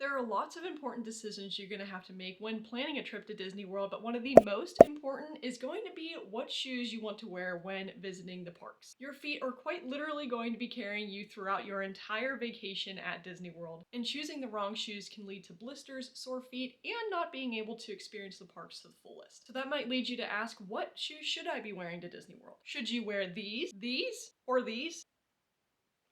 There are lots of important decisions you're going to have to make when planning a trip to Disney World, but one of the most important is going to be what shoes you want to wear when visiting the parks. Your feet are quite literally going to be carrying you throughout your entire vacation at Disney World, and choosing the wrong shoes can lead to blisters, sore feet, and not being able to experience the parks to the fullest. So that might lead you to ask, what shoes should I be wearing to Disney World? Should you wear these, or these?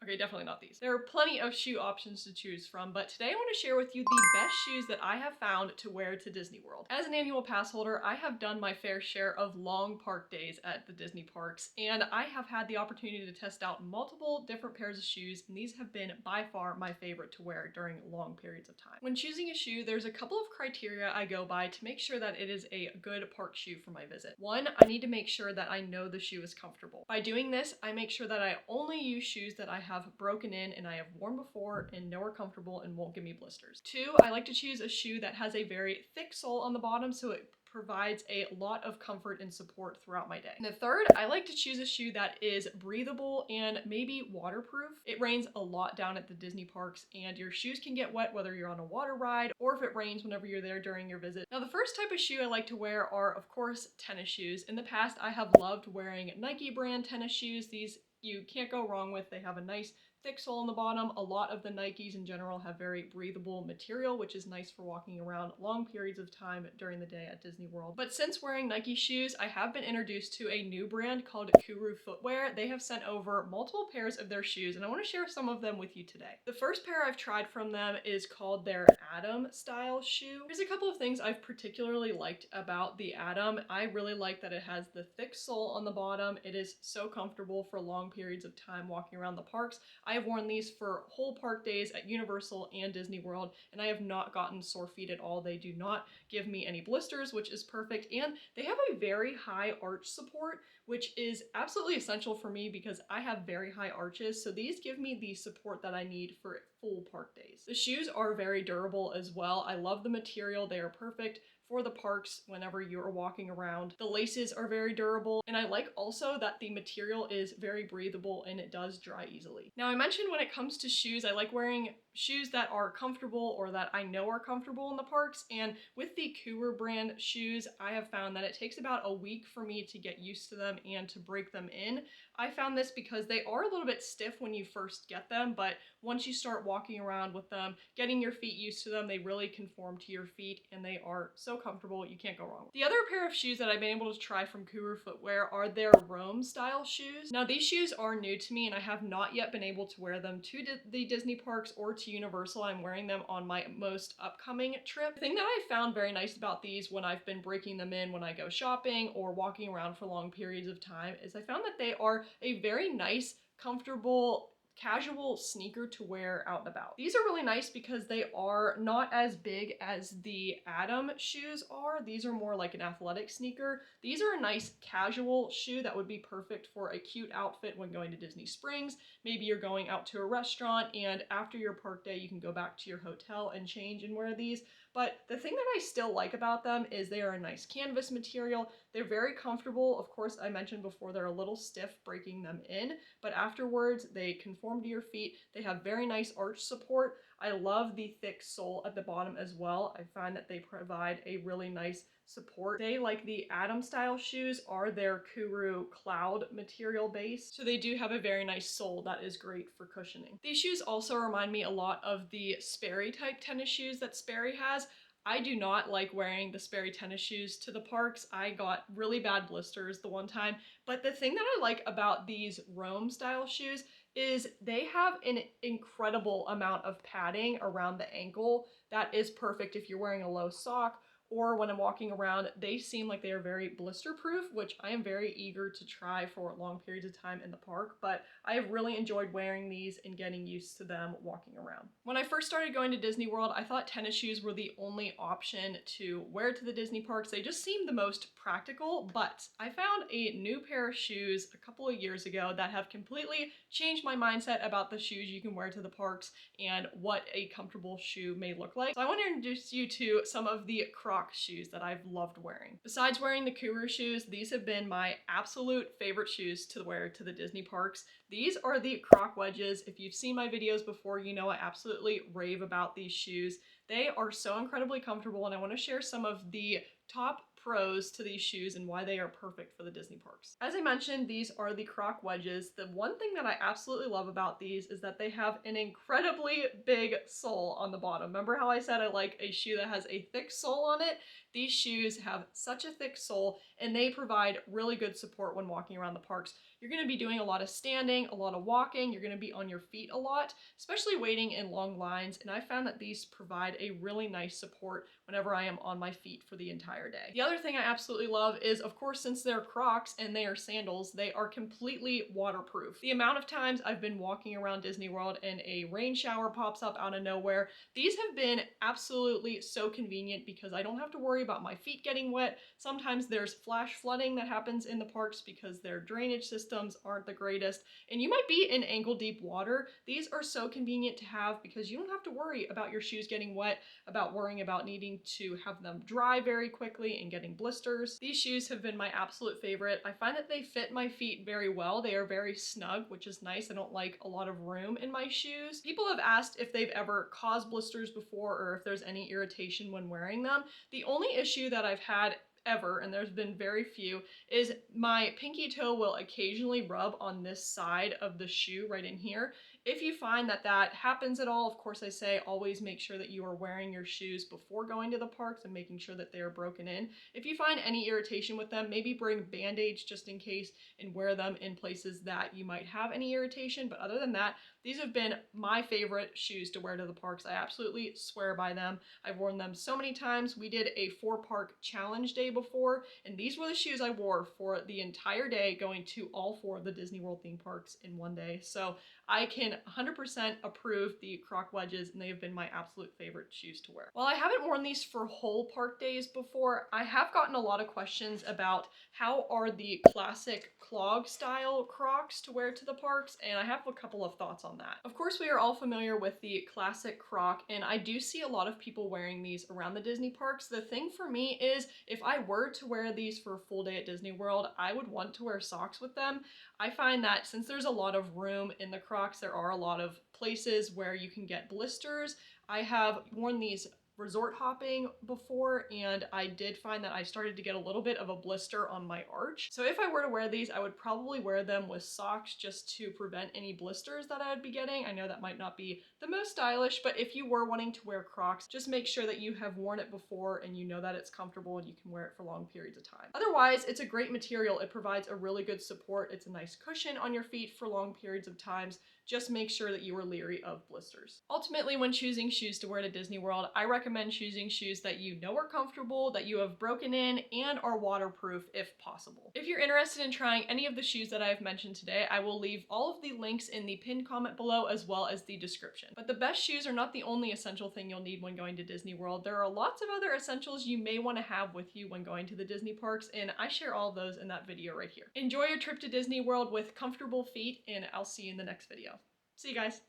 Okay, definitely not these. There are plenty of shoe options to choose from, but today I want to share with you the best shoes that I have found to wear to Disney World. As an annual pass holder, I have done my fair share of long park days at the Disney parks, and I have had the opportunity to test out multiple different pairs of shoes, and these have been by far my favorite to wear during long periods of time. When choosing a shoe, there's a couple of criteria I go by to make sure that it is a good park shoe for my visit. One, I need to make sure that I know the shoe is comfortable. By doing this, I make sure that I only use shoes that I have broken in and I have worn before and know are comfortable and won't give me blisters. Two, I like to choose a shoe that has a very thick sole on the bottom so it provides a lot of comfort and support throughout my day. And the third, I like to choose a shoe that is breathable and maybe waterproof. It rains a lot down at the Disney parks and your shoes can get wet whether you're on a water ride or if it rains whenever you're there during your visit. Now the first type of shoe I like to wear are of course tennis shoes. In the past I have loved wearing Nike brand tennis shoes. These you can't go wrong with. They have a nice thick sole on the bottom. A lot of the Nikes in general have very breathable material, which is nice for walking around long periods of time during the day at Disney World. But since wearing Nike shoes, I have been introduced to a new brand called KURU Footwear. They have sent over multiple pairs of their shoes, and I want to share some of them with you today. The first pair I've tried from them is called their Atom style shoe. There's a couple of things I've particularly liked about the Atom. I really like that it has the thick sole on the bottom. It is so comfortable for long periods of time walking around the parks. I have worn these for whole park days at Universal and Disney World, and I have not gotten sore feet at all. They do not give me any blisters, which is perfect, and they have a very high arch support, which is absolutely essential for me because I have very high arches, so these give me the support that I need for full park days. The shoes are very durable as well. I love the material. They are perfect for the parks whenever you're walking around. The laces are very durable, and I like also that the material is very breathable and it does dry easily. Now I mentioned when it comes to shoes, I like wearing shoes that are comfortable or that I know are comfortable in the parks, and with the KURU brand shoes, I have found that it takes about a week for me to get used to them and to break them in. I found this because they are a little bit stiff when you first get them, but once you start walking around with them, getting your feet used to them, they really conform to your feet and they are so comfortable, you can't go wrong. The other pair of shoes that I've been able to try from KURU Footwear are their Roam style shoes. Now these shoes are new to me and I have not yet been able to wear them to the Disney parks or to Universal. I'm wearing them on my most upcoming trip. The thing that I found very nice about these when I've been breaking them in when I go shopping or walking around for long periods of time is I found that they are a very nice, comfortable, casual sneaker to wear out and about. These are really nice because they are not as big as the Atom shoes are. These are more like an athletic sneaker. These are a nice casual shoe that would be perfect for a cute outfit when going to Disney Springs. Maybe you're going out to a restaurant and after your park day you can go back to your hotel and change and wear these. But the thing that I still like about them is they are a nice canvas material. They're very comfortable. Of course, I mentioned before they're a little stiff breaking them in, but afterwards they conform to your feet. They have very nice arch support. I love the thick sole at the bottom as well. I find that they provide a really nice support. They, like the Atom style shoes, are their KURU Cloud material base, so they do have a very nice sole that is great for cushioning. These shoes also remind me a lot of the Sperry type tennis shoes that Sperry has. I do not like wearing the Sperry tennis shoes to the parks. I got really bad blisters the one time, but the thing that I like about these Roam style shoes is they have an incredible amount of padding around the ankle that is perfect if you're wearing a low sock or when I'm walking around. They seem like they are very blister proof, which I am very eager to try for long periods of time in the park, but I have really enjoyed wearing these and getting used to them walking around. When I first started going to Disney World, I thought tennis shoes were the only option to wear to the Disney parks. They just seemed the most practical, but I found a new pair of shoes a couple of years ago that have completely changed my mindset about the shoes you can wear to the parks and what a comfortable shoe may look like. So I want to introduce you to some of the Croc shoes that I've loved wearing. Besides wearing the KURU shoes, these have been my absolute favorite shoes to wear to the Disney parks. These are the Croc Wedges. If you've seen my videos before, you know I absolutely rave about these shoes. They are so incredibly comfortable, and I want to share some of the top pros to these shoes and why they are perfect for the Disney parks. As I mentioned, these are the Croc Wedges. The one thing that I absolutely love about these is that they have an incredibly big sole on the bottom. Remember how I said I like a shoe that has a thick sole on it? These shoes have such a thick sole, and they provide really good support when walking around the parks. You're going to be doing a lot of standing, a lot of walking, you're going to be on your feet a lot, especially waiting in long lines, and I found that these provide a really nice support whenever I am on my feet for the entire day. The other thing I absolutely love is, of course, since they're Crocs and they are sandals, they are completely waterproof. The amount of times I've been walking around Disney World and a rain shower pops up out of nowhere, these have been absolutely so convenient because I don't have to worry about my feet getting wet. Sometimes there's flash flooding that happens in the parks because their drainage systems aren't the greatest, and you might be in ankle-deep water. These are so convenient to have because you don't have to worry about your shoes getting wet, about worrying about needing to have them dry very quickly and getting blisters. These shoes have been my absolute favorite. I find that they fit my feet very well. They are very snug, which is nice. I don't like a lot of room in my shoes. People have asked if they've ever caused blisters before or if there's any irritation when wearing them. The only issue that I've had ever, and there's been very few, is my pinky toe will occasionally rub on this side of the shoe right in here. If you find that that happens at all, of course I say always make sure that you are wearing your shoes before going to the parks and making sure that they are broken in. If you find any irritation with them, maybe bring band-aids just in case and wear them in places that you might have any irritation. But other than that, these have been my favorite shoes to wear to the parks. I absolutely swear by them. I've worn them so many times. We did a 4-park challenge day before, and these were the shoes I wore for the entire day, going to all 4 of the Disney World theme parks in one day. So I can 100% approve the Croc Wedges, and they have been my absolute favorite shoes to wear. While I haven't worn these for whole park days before, I have gotten a lot of questions about how are the classic clog style Crocs to wear to the parks, and I have a couple of thoughts on that. Of course, we are all familiar with the classic Croc, and I do see a lot of people wearing these around the Disney parks. The thing for me is, if I were to wear these for a full day at Disney World, I would want to wear socks with them. I find that since there's a lot of room in the Crocs, there are a lot of places where you can get blisters. I have worn these resort hopping before, and I did find that I started to get a little bit of a blister on my arch. So if I were to wear these, I would probably wear them with socks just to prevent any blisters that I would be getting. I know that might not be the most stylish, but if you were wanting to wear Crocs, just make sure that you have worn it before and you know that it's comfortable and you can wear it for long periods of time. Otherwise, it's a great material. It provides a really good support. It's a nice cushion on your feet for long periods of times. Just make sure that you are leery of blisters. Ultimately, when choosing shoes to wear to Disney World, I recommend choosing shoes that you know are comfortable, that you have broken in, and are waterproof if possible. If you're interested in trying any of the shoes that I have mentioned today, I will leave all of the links in the pinned comment below as well as the description. But the best shoes are not the only essential thing you'll need when going to Disney World. There are lots of other essentials you may want to have with you when going to the Disney parks, and I share all of those in that video right here. Enjoy your trip to Disney World with comfortable feet, and I'll see you in the next video. See you guys.